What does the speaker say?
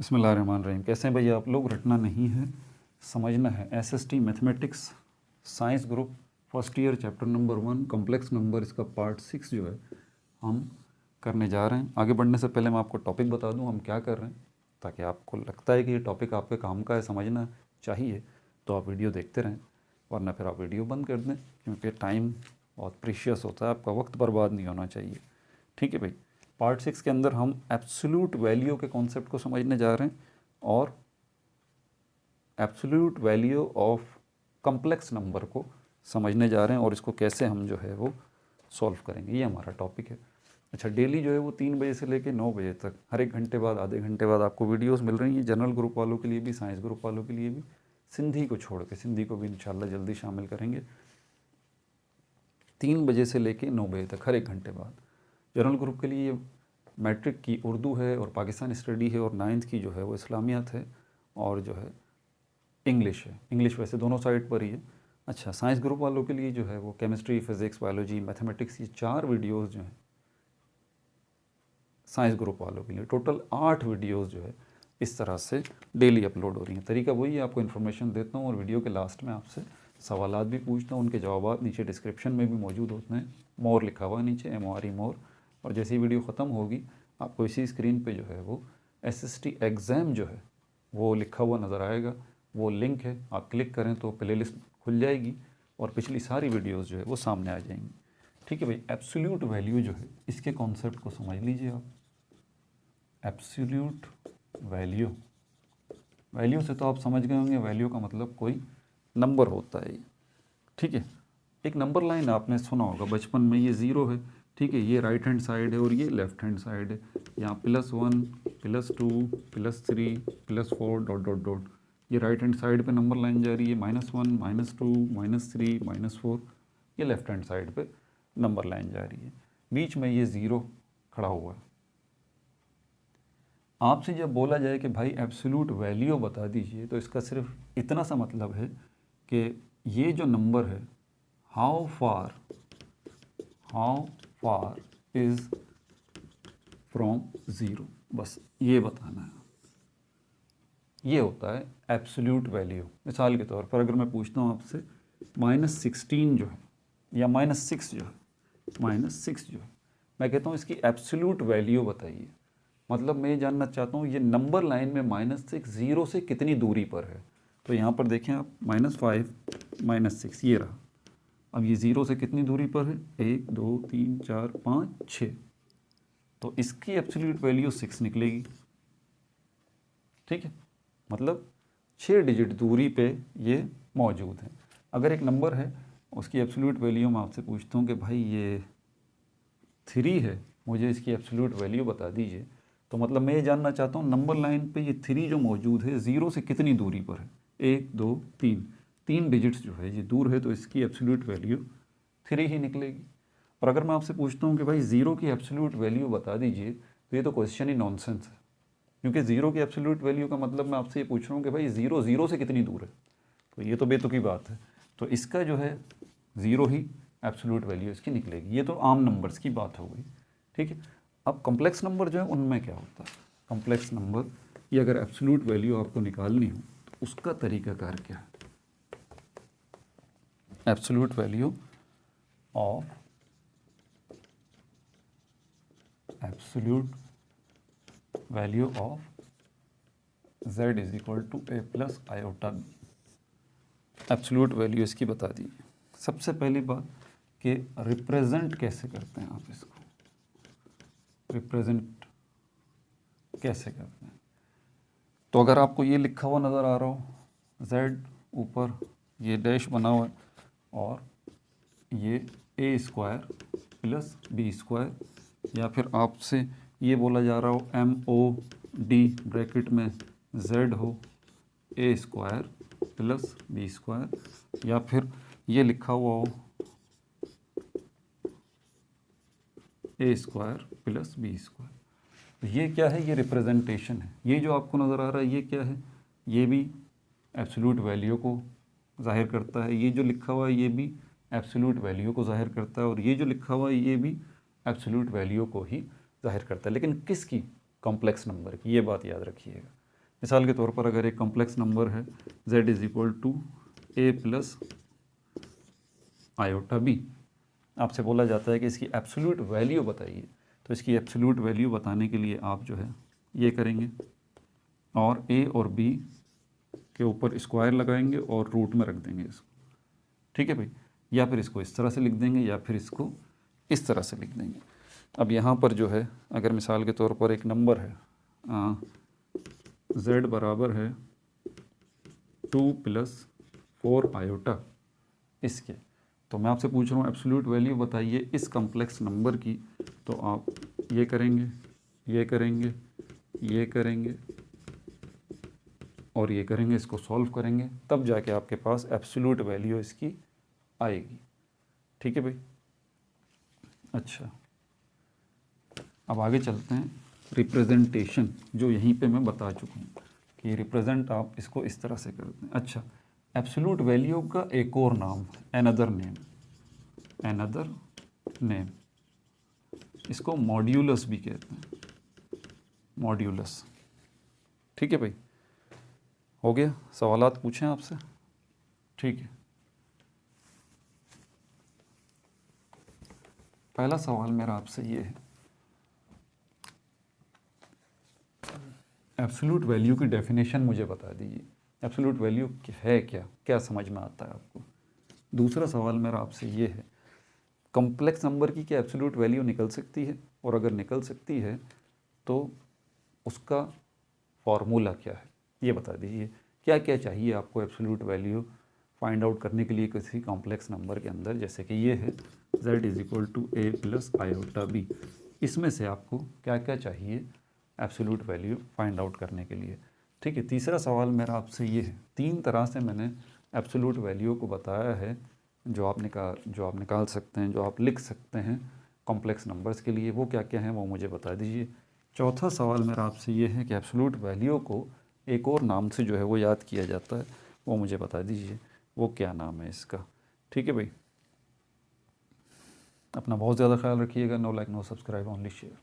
बिस्मिल्लाहिर्रहमानिर्रहीम। कैसे हैं भैया आप लोग? रटना नहीं है, समझना है। SST mathematics science group first year chapter number 1 complex number, इसका पार्ट 6 जो है हम करने जा रहे हैं। आगे बढ़ने से पहले मैं आपको टॉपिक बता दूं हम क्या कर रहे हैं, ताकि आपको लगता है कि ये टॉपिक आपके काम का है, समझना चाहिए, तो आप वीडियो देखते रहें, वरना फिर आप वीडियो बंद कर दें, क्योंकि टाइम बहुत प्रीशियस होता है, आपका वक्त बर्बाद नहीं होना चाहिए। ठीक है भाई। पार्ट 6 के अंदर हम एब्सोल्यूट वैल्यू के कॉन्सेप्ट को समझने जा रहे हैं और absolute value of complex number को समझने जा रहे हैं और इसको कैसे हम जो है वो सॉल्व करेंगे, ये हमारा टॉपिक है। अच्छा, डेली जो है वो 3 बजे से लेकर 9 बजे तक हर एक घंटे बाद, आधे घंटे बाद आपको वीडियोस मिल रही हैं, जनरल ग्रुप वालों के लिए भी, साइंस ग्रुप वालों के लिए भी। सिंधी को छोड़ के, सिंधी को भी इंशाल्लाह जल्दी शामिल करेंगे। 3 बजे से लेकर 9 बजे तक हर एक घंटे बाद। जनरल ग्रुप के लिए मैट्रिक की उर्दू है और पाकिस्तान स्टडी है, और 9th की जो है वो इस्लामियात है और जो है इंग्लिश है। इंग्लिश वैसे दोनों साइड पर ही है। अच्छा, साइंस ग्रुप वालों के लिए जो है वो केमिस्ट्री, फिज़िक्स, बायोलॉजी, मैथमेटिक्स, ये 4 वीडियोज़ जो हैं साइंस ग्रुप वालों के लिए। टोटल 8 वीडियोज़ जो है इस तरह से डेली अपलोड हो रही हैं। तरीका वही है, आपको इन्फॉर्मेशन देता हूँ और वीडियो के लास्ट में आपसे सवालात भी पूछता हूँ, उनके जवाब नीचे डिस्क्रिप्शन में भी मौजूद होते हैं। मोर लिखा हुआ है नीचे, MORE मोर। और जैसे ही वीडियो ख़त्म होगी आपको इसी स्क्रीन पे जो है वो SST एग्ज़ाम जो है वो लिखा हुआ नज़र आएगा, वो लिंक है, आप क्लिक करें तो प्लेलिस्ट खुल जाएगी और पिछली सारी वीडियोस जो है वो सामने आ जाएंगी। ठीक है भाई। एब्सोल्यूट वैल्यू जो है, इसके कॉन्सेप्ट को समझ लीजिए आप। एब्सोल्यूट वैल्यू, वैल्यू से तो आप समझ गए होंगे, वैल्यू का मतलब कोई नंबर होता है। ठीक है। एक नंबर लाइन आपने सुना होगा बचपन में, ये 0 है, ठीक है, ये राइट हैंड साइड है और ये लेफ्ट हैंड साइड है। यहाँ +1 +2 +3 +4 डॉट डॉट डॉट, ये राइट हैंड साइड पे नंबर लाइन जा रही है। -1 -2 -3 -4, ये लेफ्ट हैंड साइड पे नंबर लाइन जा रही है। बीच में ये 0 खड़ा हुआ है। आपसे जब बोला जाए कि भाई एब्सोल्यूट वैल्यू बता दीजिए, तो इसका सिर्फ इतना सा मतलब है कि ये जो नंबर है, हाउ फार इज़ फ्रॉम 0, बस ये बताना है। ये होता है एब्सोल्यूट वैल्यू। मिसाल के तौर पर अगर मैं पूछता हूँ आपसे -16 जो है, या -6 जो है, -6 जो है, मैं कहता हूँ इसकी एब्सोल्यूट वैल्यू बताइए। मतलब मैं ये जानना चाहता हूँ ये नंबर लाइन में -6 0 से कितनी दूरी पर है। तो यहाँ पर देखें आप, -5 -6 ये रहा। अब ये 0 से कितनी दूरी पर है? 1 2 3 4 5 6, तो इसकी एब्सोल्यूट वैल्यू 6 निकलेगी। ठीक है, मतलब 6 डिजिट दूरी पे ये मौजूद है। अगर एक नंबर है, उसकी एब्सोल्यूट वैल्यू मैं आपसे पूछता हूँ कि भाई ये 3 है, मुझे इसकी एब्सोल्यूट वैल्यू बता दीजिए, तो मतलब मैं ये जानना चाहता हूँ नंबर लाइन पे ये 3 जो मौजूद है 0 से कितनी दूरी पर है। 1 2 3 डिजिट्स जो है ये दूर है, तो इसकी एब्सोल्यूट वैल्यू 3 ही निकलेगी। और अगर मैं आपसे पूछता हूँ कि भाई 0 की एब्सोल्यूट वैल्यू बता दीजिए, तो ये तो क्वेश्चन ही नॉनसेंस है, क्योंकि 0 की एब्सोल्यूट वैल्यू का मतलब मैं आपसे ये पूछ रहा हूँ कि भाई 0 से कितनी दूर है, तो ये तो बेतुकी बात है। तो इसका जो है 0 ही एब्सोल्यूट वैल्यू इसकी निकलेगी। ये तो आम नंबर्स की बात हो गई। ठीक है। अब कॉम्प्लेक्स नंबर जो है उनमें क्या होता है? कॉम्प्लेक्स नंबर की अगर एब्सोल्यूट वैल्यू आपको निकालनी हो तो उसका तरीकाकार क्या है? Absolute value of z is equal to a plus iota b। Absolute value इसकी बता दीजिए। सबसे पहली बात कि रिप्रेजेंट कैसे करते हैं आप इसको, रिप्रेजेंट कैसे करते हैं? तो अगर आपको ये लिखा हुआ नज़र आ रहा हो, z ऊपर ये डैश बना हुआ है और ये a² प्लस b², या फिर आपसे ये बोला जा रहा हो MOD ब्रैकेट में z हो a² प्लस b², या फिर ये लिखा हुआ हो a² प्लस b²। तो ये क्या है? ये रिप्रेजेंटेशन है। ये जो आपको नज़र आ रहा है ये क्या है? ये भी एब्सोल्यूट वैल्यू को ज़ाहिर करता है। ये जो लिखा हुआ है ये भी एब्सोल्यूट वैल्यू को ज़ाहिर करता है, और ये जो लिखा हुआ है ये भी एब्सोल्यूट वैल्यू को ही ज़ाहिर करता है। लेकिन किसकी? कॉम्प्लेक्स नंबर की। ये बात याद रखिएगा। मिसाल के तौर पर अगर एक कॉम्प्लेक्स नंबर है z is equal to a plus iota b, आपसे बोला जाता है कि इसकी एब्सोल्यूट वैल्यू बताइए, तो इसकी एब्सोल्यूट वैल्यू बताने के लिए आप जो है ये करेंगे और a और b के ऊपर स्क्वायर लगाएंगे और रूट में रख देंगे इसको, ठीक है भाई। या फिर इसको इस तरह से लिख देंगे या फिर इसको इस तरह से लिख देंगे। अब यहाँ पर जो है अगर मिसाल के तौर पर एक नंबर है z बराबर है 2 प्लस 4 आयोटा इसके, तो मैं आपसे पूछ रहा हूँ एब्सोल्यूट वैल्यू बताइए इस कॉम्प्लेक्स नंबर की, तो आप ये करेंगे, ये करेंगे, ये करेंगे और ये करेंगे, इसको सॉल्व करेंगे, तब जाके आपके पास एब्सोल्यूट वैल्यू इसकी आएगी, ठीक है भाई। अच्छा, अब आगे चलते हैं रिप्रेजेंटेशन, जो यहीं पे मैं बता चुका हूँ कि रिप्रेजेंट आप इसको इस तरह से करते हैं। अच्छा, एब्सोल्यूट वैल्यू का एक और नाम अनदर नेम, अनदर नेम, इसको मॉड्यूलस भी कहते हैं, मॉड्यूलस, ठीक है भाई। हो गया, सवालात पूछें आपसे, ठीक है। पहला सवाल मेरा आपसे ये है, एब्सोल्यूट वैल्यू की डेफिनेशन मुझे बता दीजिए, एब्सोल्यूट वैल्यू है क्या, क्या समझ में आता है आपको। दूसरा सवाल मेरा आपसे ये है, कॉम्प्लेक्स नंबर की क्या एब्सोल्यूट वैल्यू निकल सकती है, और अगर निकल सकती है तो उसका फॉर्मूला क्या है, ये बता दीजिए। क्या क्या चाहिए आपको एब्सोल्यूट वैल्यू फाइंड आउट करने के लिए किसी कॉम्प्लेक्स नंबर के अंदर, जैसे कि ये है z is equal to a plus iota b, इसमें से आपको क्या क्या चाहिए एब्सोल्यूट वैल्यू फाइंड आउट करने के लिए, ठीक है। तीसरा सवाल मेरा आपसे ये है, 3 तरह से मैंने एब्सोल्यूट वैल्यू को बताया है जो आप निकाल सकते हैं, जो आप लिख सकते हैं कॉम्प्लेक्स नंबर्स के लिए, वो क्या क्या हैं वो मुझे बता दीजिए। चौथा सवाल मेरा आपसे ये है कि एब्सोल्यूट वैल्यू को एक और नाम से जो है वो याद किया जाता है, वो मुझे बता दीजिए, वो क्या नाम है इसका, ठीक है भाई। अपना बहुत ज़्यादा ख्याल रखिएगा। No like no subscribe, only share.